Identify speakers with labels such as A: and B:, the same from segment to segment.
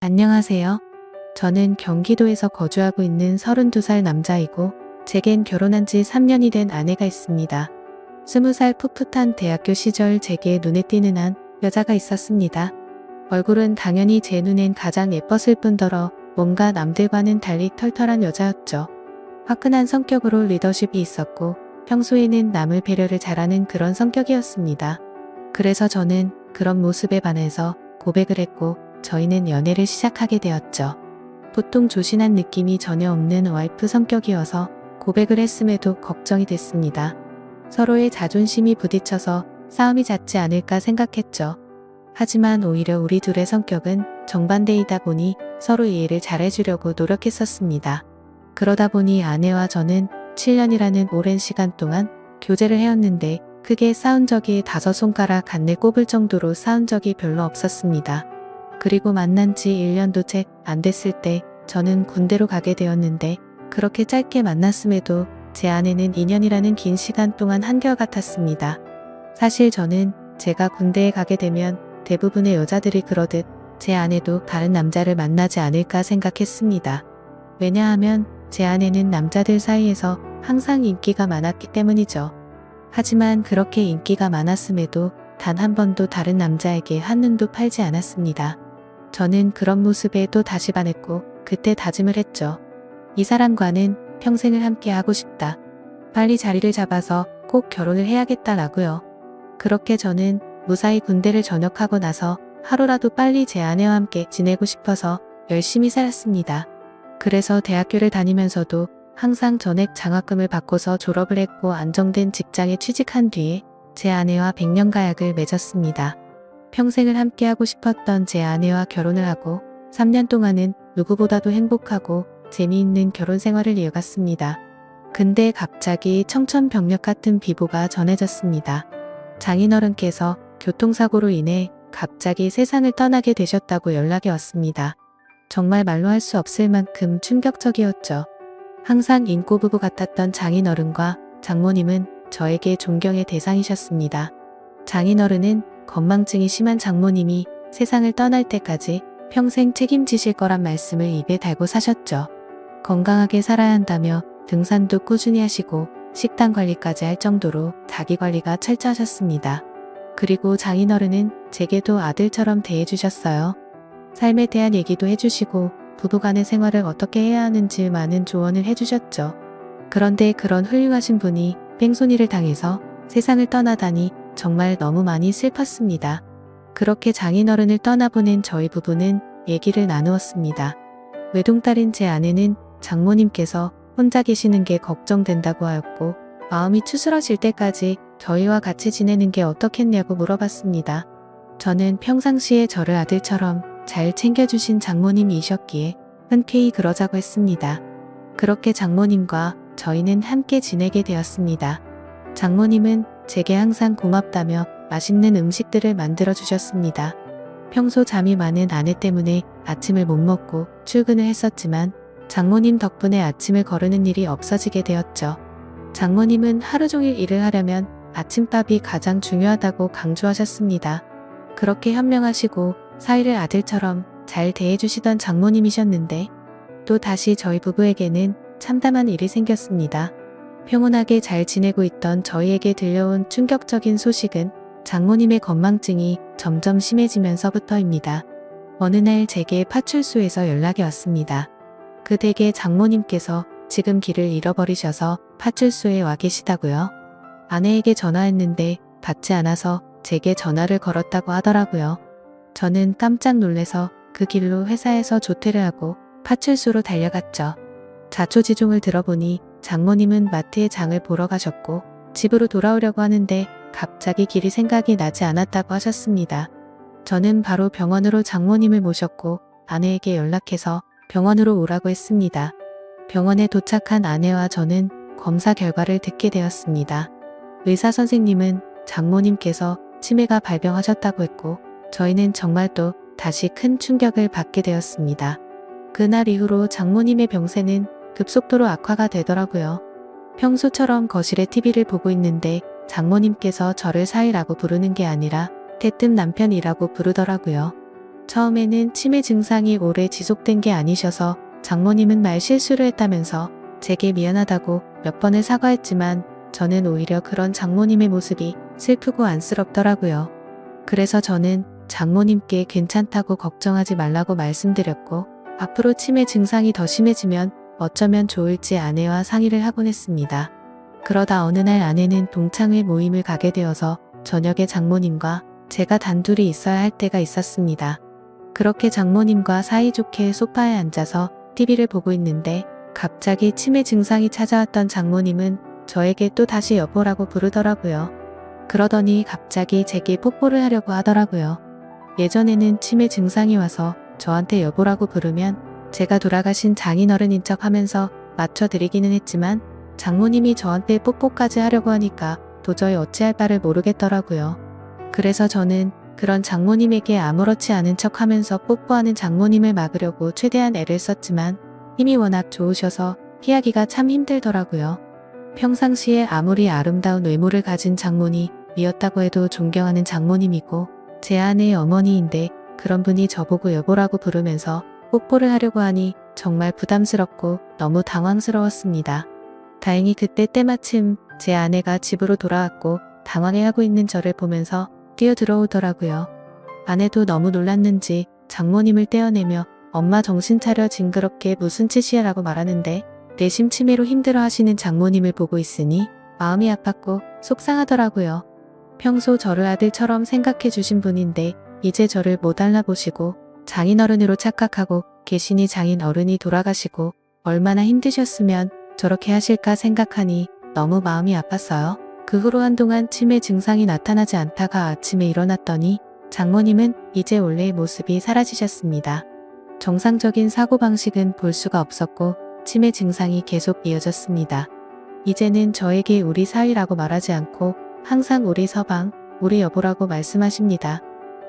A: 안녕하세요. 저는 경기도에서 거주하고 있는 32살 남자이고 제겐 결혼한 지 3년이 된 아내가 있습니다. 20살 풋풋한 대학교 시절 제게 눈에 띄는 한 여자가 있었습니다. 얼굴은 당연히 제 눈엔 가장 예뻤을 뿐더러 뭔가 남들과는 달리 털털한 여자였죠. 화끈한 성격으로 리더십이 있었고 평소에는 남을 배려를 잘하는 그런 성격이었습니다. 그래서 저는 그런 모습에 반해서 고백을 했고 저희는 연애를 시작하게 되었죠. 보통 조신한 느낌이 전혀 없는 와이프 성격이어서 고백을 했음에도 걱정이 됐습니다. 서로의 자존심이 부딪혀서 싸움이 잦지 않을까 생각했죠. 하지만 오히려 우리 둘의 성격은 정반대이다 보니 서로 이해를 잘해주려고 노력했었습니다. 그러다 보니 아내와 저는 7년이라는 오랜 시간 동안 교제를 해왔는데 크게 싸운 적이 5손가락 안내 꼽을 정도로 싸운 적이 별로 없었습니다. 그리고 만난 지 1년도 채 안 됐을 때 저는 군대로 가게 되었는데 그렇게 짧게 만났음에도 제 아내는 2년이라는 긴 시간 동안 한결같았습니다. 사실 저는 제가 군대에 가게 되면 대부분의 여자들이 그러듯 제 아내도 다른 남자를 만나지 않을까 생각했습니다. 왜냐하면 제 아내는 남자들 사이에서 항상 인기가 많았기 때문이죠. 하지만 그렇게 인기가 많았음에도 단 한 번도 다른 남자에게 한눈도 팔지 않았습니다. 저는 그런 모습에 또 다시 반했고 그때 다짐을 했죠. 이 사람과는 평생을 함께 하고 싶다. 빨리 자리를 잡아서 꼭 결혼을 해야겠다라고요. 그렇게 저는 무사히 군대를 전역하고 나서 하루라도 빨리 제 아내와 함께 지내고 싶어서 열심히 살았습니다. 그래서 대학교를 다니면서도 항상 전액 장학금을 받고서 졸업을 했고 안정된 직장에 취직한 뒤에 제 아내와 100년 가약을 맺었습니다. 평생을 함께하고 싶었던 제 아내와 결혼을 하고 3년 동안은 누구보다도 행복하고 재미있는 결혼 생활을 이어갔습니다. 근데 갑자기 청천벽력 같은 비보가 전해졌습니다. 장인어른께서 교통사고로 인해 갑자기 세상을 떠나게 되셨다고 연락이 왔습니다. 정말 말로 할 수 없을 만큼 충격적이었죠. 항상 인꼬부부 같았던 장인어른과 장모님은 저에게 존경의 대상이셨습니다. 장인어른은 건망증이 심한 장모님이 세상을 떠날 때까지 평생 책임지실 거란 말씀을 입에 달고 사셨죠. 건강하게 살아야 한다며 등산도 꾸준히 하시고 식단 관리까지 할 정도로 자기 관리가 철저하셨습니다. 그리고 장인어른은 제게도 아들처럼 대해주셨어요. 삶에 대한 얘기도 해주시고 부부간의 생활을 어떻게 해야 하는지 많은 조언을 해주셨죠. 그런데 그런 훌륭하신 분이 뺑소니를 당해서 세상을 떠나다니 정말 너무 많이 슬펐습니다. 그렇게 장인어른을 떠나보낸 저희 부부는 얘기를 나누었습니다. 외동딸인 제 아내는 장모님께서 혼자 계시는 게 걱정된다고 하였고 마음이 추스러질 때까지 저희와 같이 지내는 게 어떻겠냐고 물어봤습니다. 저는 평상시에 저를 아들처럼 잘 챙겨주신 장모님이셨기에 흔쾌히 그러자고 했습니다. 그렇게 장모님과 저희는 함께 지내게 되었습니다. 장모님은 제게 항상 고맙다며 맛있는 음식들을 만들어 주셨습니다. 평소 잠이 많은 아내 때문에 아침을 못 먹고 출근을 했었지만 장모님 덕분에 아침을 거르는 일이 없어지게 되었죠. 장모님은 하루 종일 일을 하려면 아침밥이 가장 중요하다고 강조하셨습니다. 그렇게 현명하시고 사위를 아들처럼 잘 대해주시던 장모님이셨는데 또 다시 저희 부부에게는 참담한 일이 생겼습니다. 평온하게 잘 지내고 있던 저희에게 들려온 충격적인 소식은 장모님의 건망증이 점점 심해지면서부터입니다. 어느 날 제게 파출소에서 연락이 왔습니다. 그 댁의 장모님께서 지금 길을 잃어버리셔서 파출소에 와 계시다고요. 아내에게 전화했는데 받지 않아서 제게 전화를 걸었다고 하더라고요. 저는 깜짝 놀래서 그 길로 회사에서 조퇴를 하고 파출소로 달려갔죠. 자초지종을 들어보니 장모님은 마트에 장을 보러 가셨고 집으로 돌아오려고 하는데 갑자기 길이 생각이 나지 않았다고 하셨습니다. 저는 바로 병원으로 장모님을 모셨고 아내에게 연락해서 병원으로 오라고 했습니다. 병원에 도착한 아내와 저는 검사 결과를 듣게 되었습니다. 의사 선생님은 장모님께서 치매가 발병하셨다고 했고 저희는 정말 또 다시 큰 충격을 받게 되었습니다. 그날 이후로 장모님의 병세는 급속도로 악화가 되더라고요. 평소처럼 거실에 TV를 보고 있는데 장모님께서 저를 사위라고 부르는 게 아니라 대뜸 남편이라고 부르더라고요. 처음에는 치매 증상이 오래 지속된 게 아니셔서 장모님은 말 실수를 했다면서 제게 미안하다고 몇 번을 사과했지만 저는 오히려 그런 장모님의 모습이 슬프고 안쓰럽더라고요. 그래서 저는 장모님께 괜찮다고 걱정하지 말라고 말씀드렸고 앞으로 치매 증상이 더 심해지면 어쩌면 좋을지 아내와 상의를 하곤 했습니다. 그러다 어느 날 아내는 동창회 모임을 가게 되어서 저녁에 장모님과 제가 단둘이 있어야 할 때가 있었습니다. 그렇게 장모님과 사이좋게 소파에 앉아서 TV를 보고 있는데 갑자기 치매 증상이 찾아왔던 장모님은 저에게 또 다시 여보라고 부르더라고요. 그러더니 갑자기 제게 뽀뽀를 하려고 하더라고요. 예전에는 치매 증상이 와서 저한테 여보라고 부르면 제가 돌아가신 장인어른인 척 하면서 맞춰드리기는 했지만 장모님이 저한테 뽀뽀까지 하려고 하니까 도저히 어찌할 바를 모르겠더라고요. 그래서 저는 그런 장모님에게 아무렇지 않은 척 하면서 뽀뽀하는 장모님을 막으려고 최대한 애를 썼지만 힘이 워낙 좋으셔서 피하기가 참 힘들더라고요. 평상시에 아무리 아름다운 외모를 가진 장모님이었다고 해도 존경하는 장모님이고 제 아내의 어머니인데 그런 분이 저보고 여보라고 부르면서 뽀뽀를 하려고 하니 정말 부담스럽고 너무 당황스러웠습니다. 다행히 그때 때마침 제 아내가 집으로 돌아왔고 당황해하고 있는 저를 보면서 뛰어들어오더라고요. 아내도 너무 놀랐는지 장모님을 떼어내며 엄마 정신 차려 징그럽게 무슨 짓이야 라고 말하는데 내심 치매로 힘들어하시는 장모님을 보고 있으니 마음이 아팠고 속상하더라고요. 평소 저를 아들처럼 생각해 주신 분인데 이제 저를 못 알아보시고 장인어른으로 착각하고 계시니 장인어른이 돌아가시고 얼마나 힘드셨으면 저렇게 하실까 생각하니 너무 마음이 아팠어요. 그 후로 한동안 치매 증상이 나타나지 않다가 아침에 일어났더니 장모님은 이제 원래의 모습이 사라지셨습니다. 정상적인 사고방식은 볼 수가 없었고 치매 증상이 계속 이어졌습니다. 이제는 저에게 우리 사위라고 말하지 않고 항상 우리 서방, 우리 여보라고 말씀하십니다.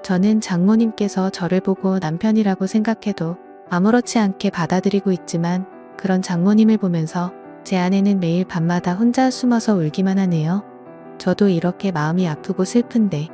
A: 저는 장모님께서 저를 보고 남편이라고 생각해도 아무렇지 않게 받아들이고 있지만 그런 장모님을 보면서 제 아내는 매일 밤마다 혼자 숨어서 울기만 하네요. 저도 이렇게 마음이 아프고 슬픈데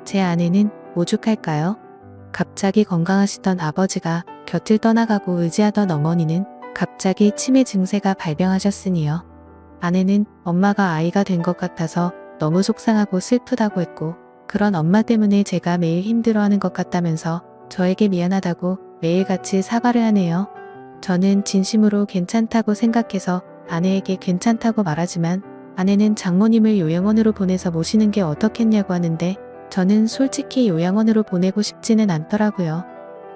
A: 제 아내는 오죽할까요? 갑자기 건강하시던 아버지가 곁을 떠나가고 의지하던 어머니는 갑자기 치매 증세가 발병하셨으니요. 아내는 엄마가 아이가 된 것 같아서 너무 속상하고 슬프다고 했고 그런 엄마 때문에 제가 매일 힘들어하는 것 같다면서 저에게 미안하다고 매일같이 사과를 하네요. 저는 진심으로 괜찮다고 생각해서 아내에게 괜찮다고 말하지만 아내는 장모님을 요양원으로 보내서 모시는 게 어떻겠냐고 하는데 저는 솔직히 요양원으로 보내고 싶지는 않더라고요.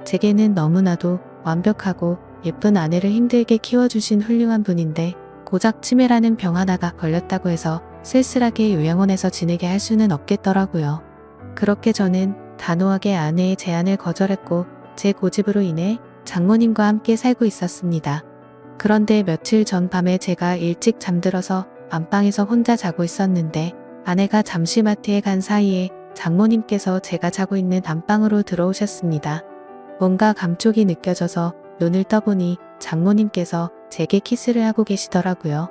A: 제게는 너무나도 완벽하고 예쁜 아내를 힘들게 키워주신 훌륭한 분인데 고작 치매라는 병 하나가 걸렸다고 해서 쓸쓸하게 요양원에서 지내게 할 수는 없겠더라고요. 그렇게 저는 단호하게 아내의 제안을 거절했고 제 고집으로 인해 장모님과 함께 살고 있었습니다. 그런데 며칠 전 밤에 제가 일찍 잠들어서 안방에서 혼자 자고 있었는데 아내가 잠시 마트에 간 사이에 장모님께서 제가 자고 있는 안방으로 들어오셨습니다. 뭔가 감촉이 느껴져서 눈을 떠보니 장모님께서 제게 키스를 하고 계시더라고요.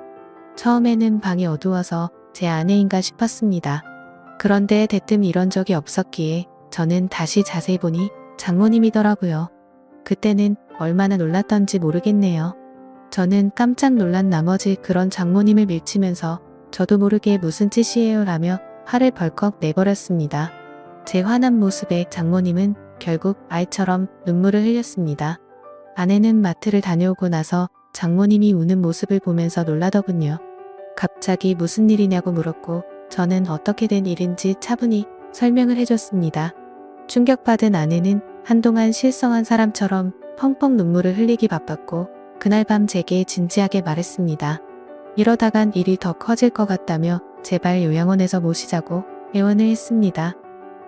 A: 처음에는 방이 어두워서 제 아내인가 싶었습니다. 그런데 대뜸 이런 적이 없었기에 저는 다시 자세히 보니 장모님이더라고요. 그때는 얼마나 놀랐던지 모르겠네요. 저는 깜짝 놀란 나머지 그런 장모님을 밀치면서 저도 모르게 무슨 짓이에요 라며 화를 벌컥 내버렸습니다. 제 화난 모습에 장모님은 결국 아이처럼 눈물을 흘렸습니다. 아내는 마트를 다녀오고 나서 장모님이 우는 모습을 보면서 놀라더군요. 갑자기 무슨 일이냐고 물었고 저는 어떻게 된 일인지 차분히 설명을 해줬습니다. 충격받은 아내는 한동안 실성한 사람처럼 펑펑 눈물을 흘리기 바빴고 그날 밤 제게 진지하게 말했습니다. 이러다간 일이 더 커질 것 같다며 제발 요양원에서 모시자고 애원을 했습니다.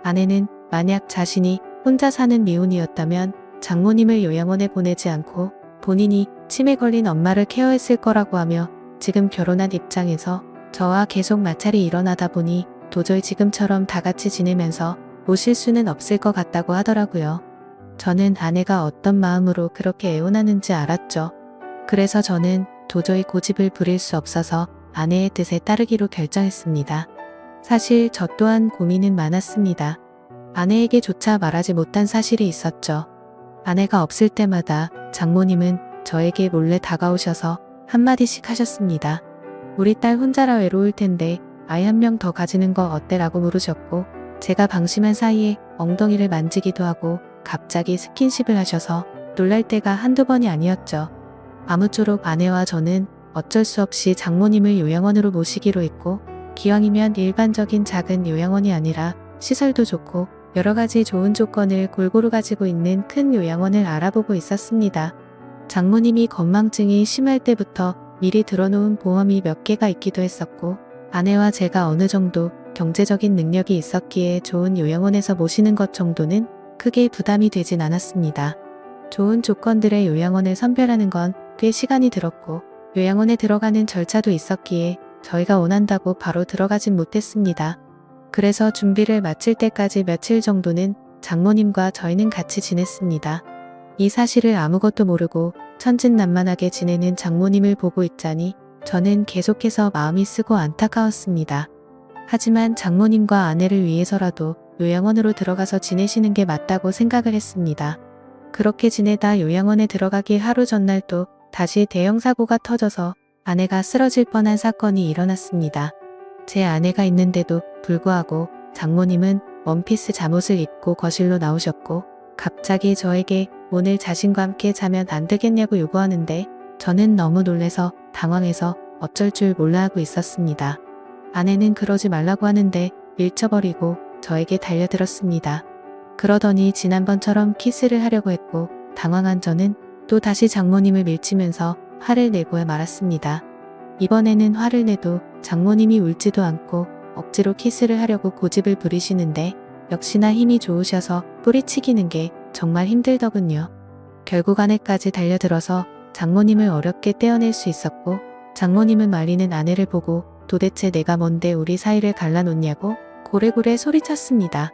A: 아내는 만약 자신이 혼자 사는 미혼이었다면 장모님을 요양원에 보내지 않고 본인이 치매 걸린 엄마를 케어했을 거라고 하며 지금 결혼한 입장에서 저와 계속 마찰이 일어나다 보니 도저히 지금처럼 다 같이 지내면서 모실 수는 없을 것 같다고 하더라고요. 저는 아내가 어떤 마음으로 그렇게 애원하는지 알았죠. 그래서 저는 도저히 고집을 부릴 수 없어서 아내의 뜻에 따르기로 결정했습니다. 사실 저 또한 고민은 많았습니다. 아내에게조차 말하지 못한 사실이 있었죠. 아내가 없을 때마다 장모님은 저에게 몰래 다가오셔서 한마디씩 하셨습니다. 우리 딸 혼자라 외로울 텐데 아이 한 명 더 가지는 거 어때? 라고 물으셨고, 제가 방심한 사이에 엉덩이를 만지기도 하고 갑자기 스킨십을 하셔서 놀랄 때가 한두 번이 아니었죠. 아무쪼록 아내와 저는 어쩔 수 없이 장모님을 요양원으로 모시기로 했고, 기왕이면 일반적인 작은 요양원이 아니라 시설도 좋고 여러 가지 좋은 조건을 골고루 가지고 있는 큰 요양원을 알아보고 있었습니다. 장모님이 건망증이 심할 때부터 미리 들어놓은 보험이 몇 개가 있기도 했었고, 아내와 제가 어느 정도 경제적인 능력이 있었기에 좋은 요양원에서 모시는 것 정도는 크게 부담이 되진 않았습니다. 좋은 조건들의 요양원을 선별하는 건 꽤 시간이 들었고, 요양원에 들어가는 절차도 있었기에 저희가 원한다고 바로 들어가진 못했습니다. 그래서 준비를 마칠 때까지 며칠 정도는 장모님과 저희는 같이 지냈습니다. 이 사실을 아무것도 모르고 천진난만하게 지내는 장모님을 보고 있자니 저는 계속해서 마음이 쓰고 안타까웠습니다. 하지만 장모님과 아내를 위해서라도 요양원으로 들어가서 지내시는 게 맞다고 생각을 했습니다. 그렇게 지내다 요양원에 들어가기 하루 전날 또 다시 대형 사고가 터져서 아내가 쓰러질 뻔한 사건이 일어났습니다. 제 아내가 있는데도 불구하고 장모님은 원피스 잠옷을 입고 거실로 나오셨고, 갑자기 저에게 오늘 자신과 함께 자면 안 되겠냐고 요구하는데, 저는 너무 놀래서 당황해서 어쩔 줄 몰라 하고 있었습니다. 아내는 그러지 말라고 하는데 밀쳐버리고 저에게 달려들었습니다. 그러더니 지난번처럼 키스를 하려고 했고, 당황한 저는 또 다시 장모님을 밀치면서 화를 내고 말았습니다. 이번에는 화를 내도 장모님이 울지도 않고 억지로 키스를 하려고 고집을 부리시는데, 역시나 힘이 좋으셔서 뿌리치기는 게 정말 힘들더군요. 결국 아내까지 달려들어서 장모님을 어렵게 떼어낼 수 있었고, 장모님은 말리는 아내를 보고 도대체 내가 뭔데 우리 사이를 갈라놓냐고 고래고래 소리쳤습니다.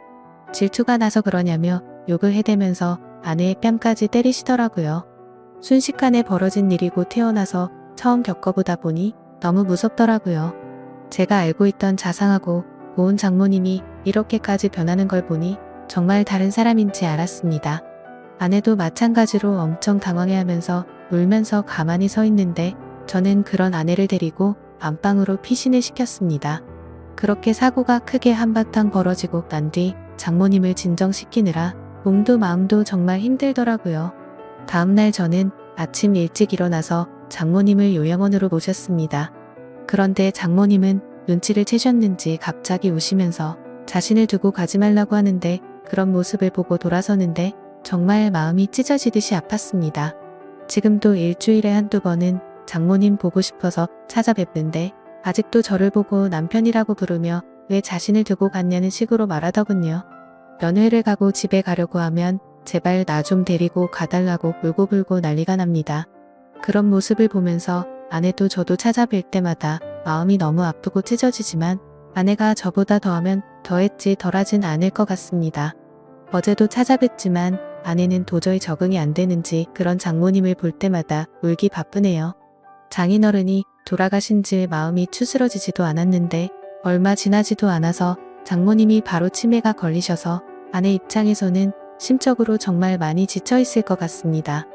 A: 질투가 나서 그러냐며 욕을 해대면서 아내의 뺨까지 때리시더라고요. 순식간에 벌어진 일이고 태어나서 처음 겪어보다 보니 너무 무섭더라고요. 제가 알고 있던 자상하고 고운 장모님이 이렇게까지 변하는 걸 보니 정말 다른 사람인지 알았습니다. 아내도 마찬가지로 엄청 당황해하면서 울면서 가만히 서 있는데, 저는 그런 아내를 데리고 안방으로 피신을 시켰습니다. 그렇게 사고가 크게 한바탕 벌어지고 난 뒤 장모님을 진정시키느라 몸도 마음도 정말 힘들더라고요. 다음날 저는 아침 일찍 일어나서 장모님을 요양원으로 모셨습니다. 그런데 장모님은 눈치를 채셨는지 갑자기 우시면서 자신을 두고 가지 말라고 하는데, 그런 모습을 보고 돌아서는데 정말 마음이 찢어지듯이 아팠습니다. 지금도 일주일에 한두 번은 장모님 보고 싶어서 찾아뵙는데, 아직도 저를 보고 남편이라고 부르며 왜 자신을 두고 갔냐는 식으로 말하더군요. 면회를 가고 집에 가려고 하면 제발 나 좀 데리고 가달라고 울고불고 난리가 납니다. 그런 모습을 보면서 아내도 저도 찾아뵐 때마다 마음이 너무 아프고 찢어지지만, 아내가 저보다 더하면 더했지 덜하진 않을 것 같습니다. 어제도 찾아뵀지만 아내는 도저히 적응이 안 되는지 그런 장모님을 볼 때마다 울기 바쁘네요. 장인어른이 돌아가신 지 마음이 추스러지지도 않았는데, 얼마 지나지도 않아서 장모님이 바로 치매가 걸리셔서 아내 입장에서는 심적으로 정말 많이 지쳐있을 것 같습니다.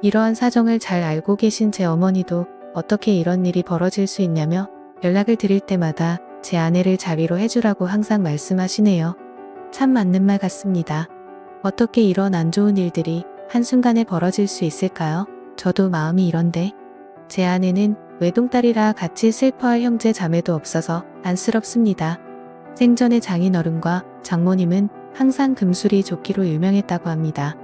A: 이러한 사정을 잘 알고 계신 제 어머니도 어떻게 이런 일이 벌어질 수 있냐며 연락을 드릴 때마다 제 아내를 자위로 해주라고 항상 말씀하시네요. 참 맞는 말 같습니다. 어떻게 이런 안 좋은 일들이 한순간에 벌어질 수 있을까요? 저도 마음이 이런데. 제 아내는 외동딸이라 같이 슬퍼할 형제 자매도 없어서 안쓰럽습니다. 생전에 장인어른과 장모님은 항상 금술이 좋기로 유명했다고 합니다.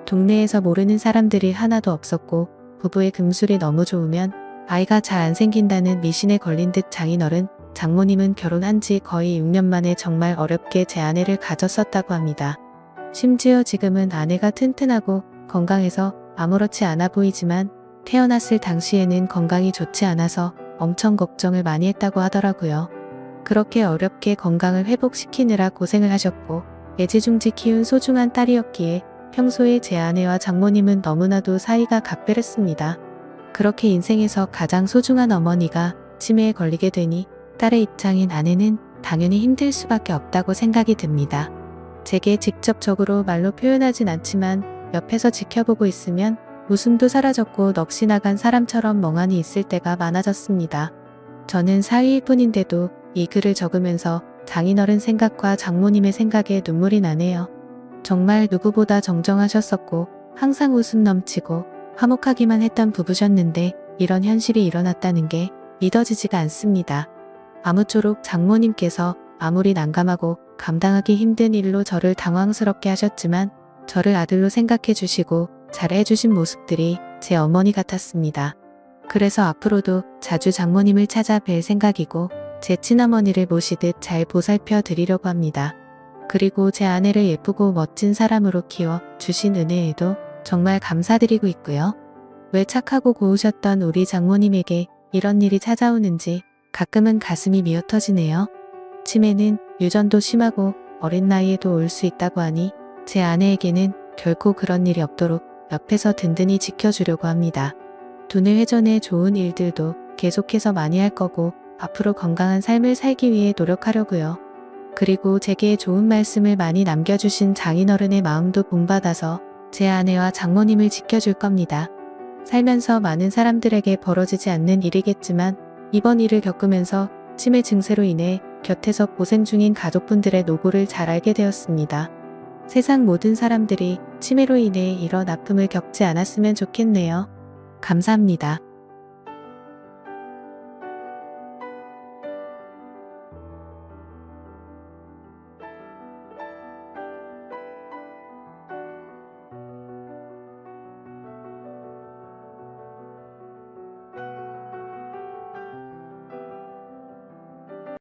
A: 동네에서 모르는 사람들이 하나도 없었고, 부부의 금술이 너무 좋으면 아이가 잘 안 생긴다는 미신에 걸린 듯 장인어른, 장모님은 결혼한 지 거의 6년 만에 정말 어렵게 제 아내를 가졌었다고 합니다. 심지어 지금은 아내가 튼튼하고 건강해서 아무렇지 않아 보이지만, 태어났을 당시에는 건강이 좋지 않아서 엄청 걱정을 많이 했다고 하더라고요. 그렇게 어렵게 건강을 회복시키느라 고생을 하셨고, 애지중지 키운 소중한 딸이었기에 평소에 제 아내와 장모님은 너무나도 사이가 각별했습니다. 그렇게 인생에서 가장 소중한 어머니가 치매에 걸리게 되니 딸의 입장인 아내는 당연히 힘들 수밖에 없다고 생각이 듭니다. 제게 직접적으로 말로 표현하진 않지만 옆에서 지켜보고 있으면 웃음도 사라졌고 넋이 나간 사람처럼 멍하니 있을 때가 많아졌습니다. 저는 사위일 뿐인데도 이 글을 적으면서 장인어른 생각과 장모님의 생각에 눈물이 나네요. 정말 누구보다 정정하셨었고 항상 웃음 넘치고 화목하기만 했던 부부셨는데 이런 현실이 일어났다는 게 믿어지지가 않습니다. 아무쪼록 장모님께서 아무리 난감하고 감당하기 힘든 일로 저를 당황스럽게 하셨지만 저를 아들로 생각해 주시고 잘해 주신 모습들이 제 어머니 같았습니다. 그래서 앞으로도 자주 장모님을 찾아뵐 생각이고 제 친어머니를 모시듯 잘 보살펴 드리려고 합니다. 그리고 제 아내를 예쁘고 멋진 사람으로 키워 주신 은혜에도 정말 감사드리고 있고요. 왜 착하고 고우셨던 우리 장모님에게 이런 일이 찾아오는지 가끔은 가슴이 미어터지네요. 치매는 유전도 심하고 어린 나이에도 올 수 있다고 하니 제 아내에게는 결코 그런 일이 없도록 옆에서 든든히 지켜주려고 합니다. 두뇌 회전에 좋은 일들도 계속해서 많이 할 거고 앞으로 건강한 삶을 살기 위해 노력하려고요. 그리고 제게 좋은 말씀을 많이 남겨주신 장인어른의 마음도 본받아서 제 아내와 장모님을 지켜줄 겁니다. 살면서 많은 사람들에게 벌어지지 않는 일이겠지만 이번 일을 겪으면서 치매 증세로 인해 곁에서 고생 중인 가족분들의 노고를 잘 알게 되었습니다. 세상 모든 사람들이 치매로 인해 이런 아픔을 겪지 않았으면 좋겠네요. 감사합니다.